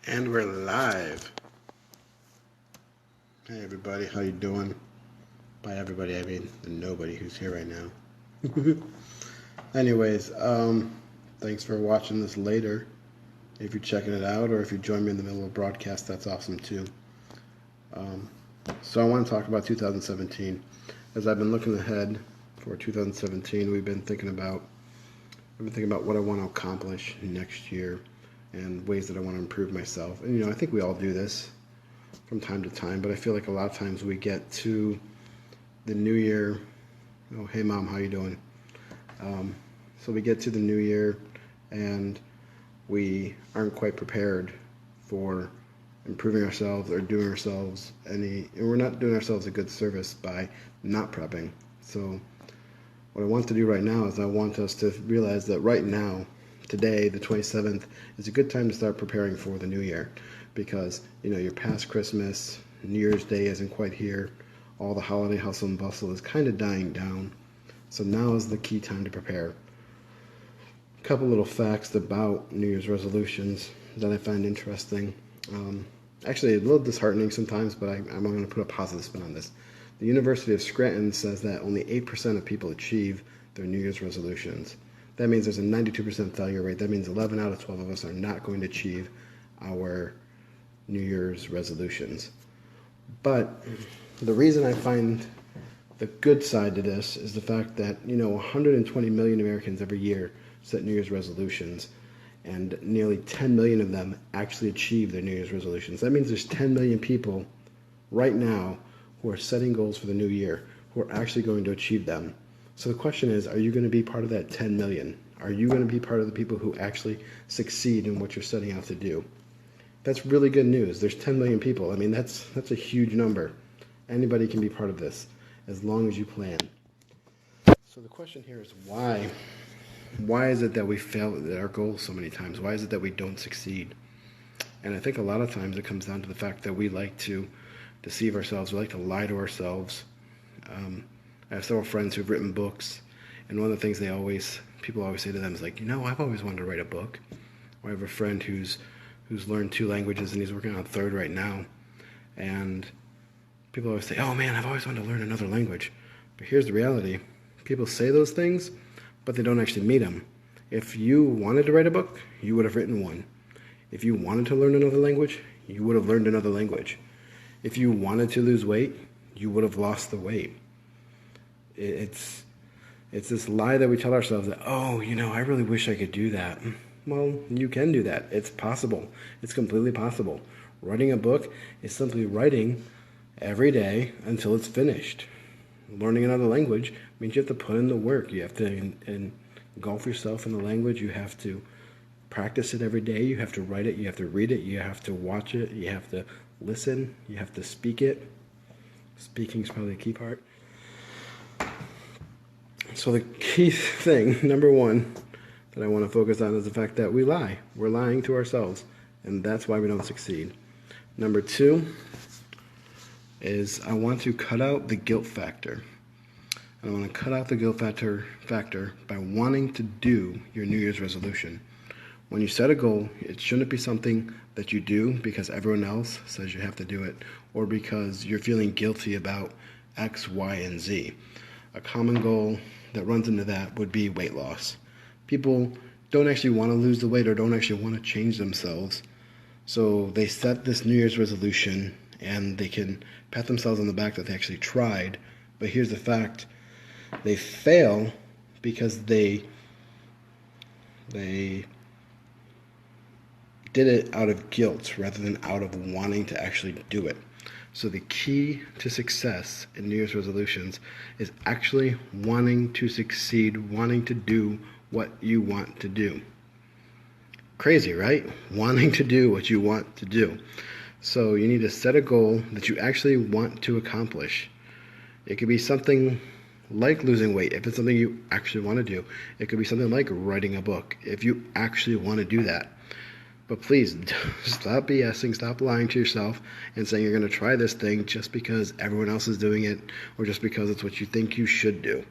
And we're live. Hey everybody, how you doing? By everybody, I mean the nobody who's here right now. Anyways, thanks for watching this later. If you're checking it out, or if you join me in the middle of a broadcast, that's awesome too. Um, so I want to talk about 2017. As I've been looking ahead for 2017, I've been thinking about what I want to accomplish next year and ways that I want to improve myself. And I think we all do this from time to time, but I feel like a lot of times we get to the new year. Oh, hey mom, how you doing? So we get to the new year and we aren't quite prepared for improving ourselves or doing ourselves and we're not doing ourselves a good service by not prepping. So what I want to do right now is I want us to realize that right now, today, the 27th, is a good time to start preparing for the new year, because you're past Christmas, New Year's Day isn't quite here, all the holiday hustle and bustle is kind of dying down. So now is the key time to prepare. A couple little facts about New Year's resolutions that I find interesting. Actually, a little disheartening sometimes, but I'm going to put a positive spin on this. The University of Scranton says that only 8% of people achieve their New Year's resolutions. That means there's a 92% failure rate. That means 11 out of 12 of us are not going to achieve our New Year's resolutions. But the reason I find the good side to this is the fact that 120 million Americans every year set New Year's resolutions, and nearly 10 million of them actually achieve their New Year's resolutions. That means there's 10 million people right now who are setting goals for the new year, who are actually going to achieve them. So the question is, are you going to be part of that 10 million? Are you going to be part of the people who actually succeed in what you're setting out to do? That's really good news. There's 10 million people. I mean, that's a huge number. Anybody can be part of this as long as you plan. So the question here is why? Why is it that we fail at our goals so many times? Why is it that we don't succeed? And I think a lot of times it comes down to the fact that we like to deceive ourselves. We like to lie to ourselves. I have several friends who've written books, and one of the things people always say to them is like, I've always wanted to write a book. Or I have a friend who's learned 2 languages and he's working on a 3rd right now. And people always say, oh man, I've always wanted to learn another language. But here's the reality. People say those things, but they don't actually meet them. If you wanted to write a book, you would have written one. If you wanted to learn another language, you would have learned another language. If you wanted to lose weight, you would have lost the weight. It's this lie that we tell ourselves that, I really wish I could do that. Well, you can do that. It's possible. It's completely possible. Writing a book is simply writing every day until it's finished. Learning another language means you have to put in the work. You have to engulf yourself in the language. You have to practice it every day. You have to write it. You have to read it. You have to watch it. You have to listen. You have to speak it. Speaking is probably a key part. So the key thing, number one, that I want to focus on is the fact that we lie. We're lying to ourselves, and that's why we don't succeed. Number 2 is I want to cut out the guilt factor. I want to cut out the guilt factor by wanting to do your New Year's resolution. When you set a goal, it shouldn't be something that you do because everyone else says you have to do it, or because you're feeling guilty about X, Y, and Z. A common goal that runs into that would be weight loss. People don't actually want to lose the weight or don't actually want to change themselves. So they set this New Year's resolution and they can pat themselves on the back that they actually tried. But here's the fact. They fail because they did it out of guilt rather than out of wanting to actually do it. So the key to success in New Year's resolutions is actually wanting to succeed, wanting to do what you want to do. Crazy, right? Wanting to do what you want to do. So you need to set a goal that you actually want to accomplish. It could be something like losing weight, if it's something you actually want to do. It could be something like writing a book, if you actually want to do that. But please, stop BSing, stop lying to yourself and saying you're going to try this thing just because everyone else is doing it or just because it's what you think you should do.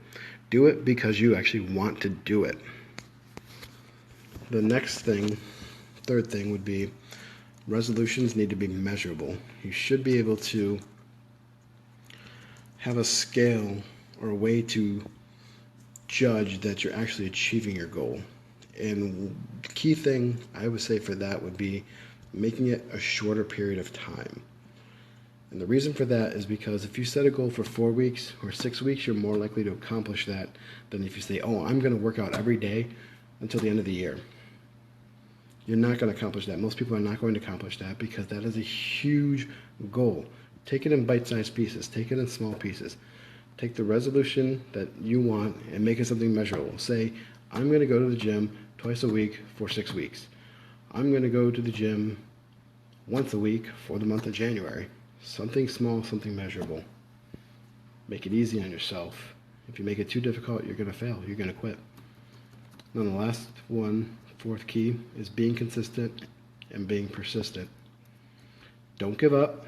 Do it because you actually want to do it. The next thing, 3rd thing, would be resolutions need to be measurable. You should be able to have a scale or a way to judge that you're actually achieving your goal. And the key thing I would say for that would be making it a shorter period of time. And the reason for that is because if you set a goal for 4 weeks or 6 weeks, you're more likely to accomplish that than if you say, oh, I'm going to work out every day until the end of the year. You're not going to accomplish that. Most people are not going to accomplish that because that is a huge goal. Take it in bite-sized pieces. Take it in small pieces. Take the resolution that you want and make it something measurable. Say, I'm going to go to the gym twice a week for 6 weeks. I'm going to go to the gym once a week for the month of January. Something small, something measurable. Make it easy on yourself. If you make it too difficult, you're going to fail. You're going to quit. Now the last one, fourth key, is being consistent and being persistent. Don't give up.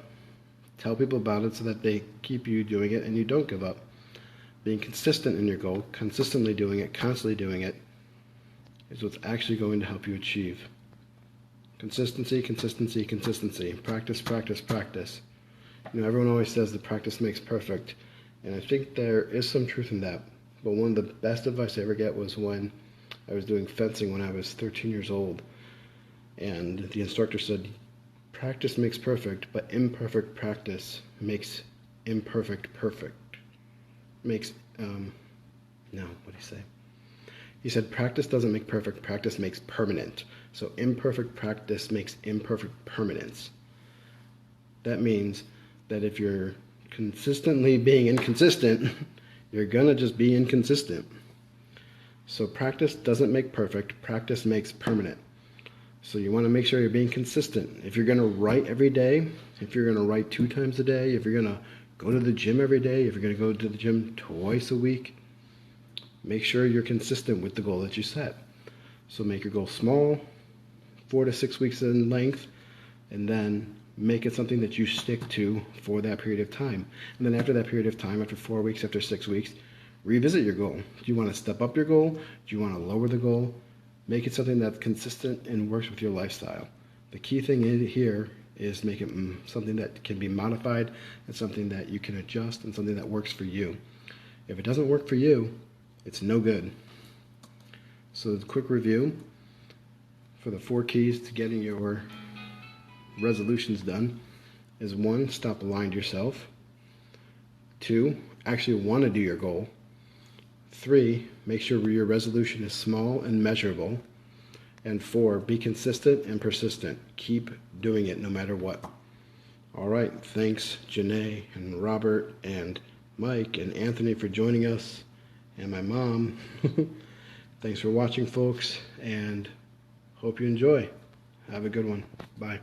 Tell people about it so that they keep you doing it and you don't give up. Being consistent in your goal, consistently doing it, constantly doing it, is what's actually going to help you achieve. Consistency, consistency, consistency. Practice, practice, practice. You know, everyone always says that practice makes perfect, and I think there is some truth in that. But one of the best advice I ever get was when I was doing fencing when I was 13 years old, and the instructor said, practice makes perfect, but imperfect practice makes imperfect perfect. Makes, no, what did he say? He said, practice doesn't make perfect, practice makes permanent. So imperfect practice makes imperfect permanence. That means that if you're consistently being inconsistent, you're gonna just be inconsistent. So practice doesn't make perfect, practice makes permanent. So you want to make sure you're being consistent. If you're going to write every day, if you're going to write 2 times a day, if you're going to go to the gym every day, if you're going to go to the gym twice a week, make sure you're consistent with the goal that you set. So make your goal small, 4 to 6 weeks in length, and then make it something that you stick to for that period of time. And then after that period of time, after 4 weeks, after 6 weeks, revisit your goal. Do you want to step up your goal? Do you want to lower the goal? Make it something that's consistent and works with your lifestyle. The key thing here is make it something that can be modified and something that you can adjust and something that works for you. If it doesn't work for you, it's no good. So the quick review for the 4 keys to getting your resolutions done is 1, stop lying to yourself. 2, actually want to do your goal. 3, make sure your resolution is small and measurable. And 4, be consistent and persistent. Keep doing it no matter what. All right, thanks Janae and Robert and Mike and Anthony for joining us, and my mom. Thanks for watching, folks, and hope you enjoy. Have a good one. Bye.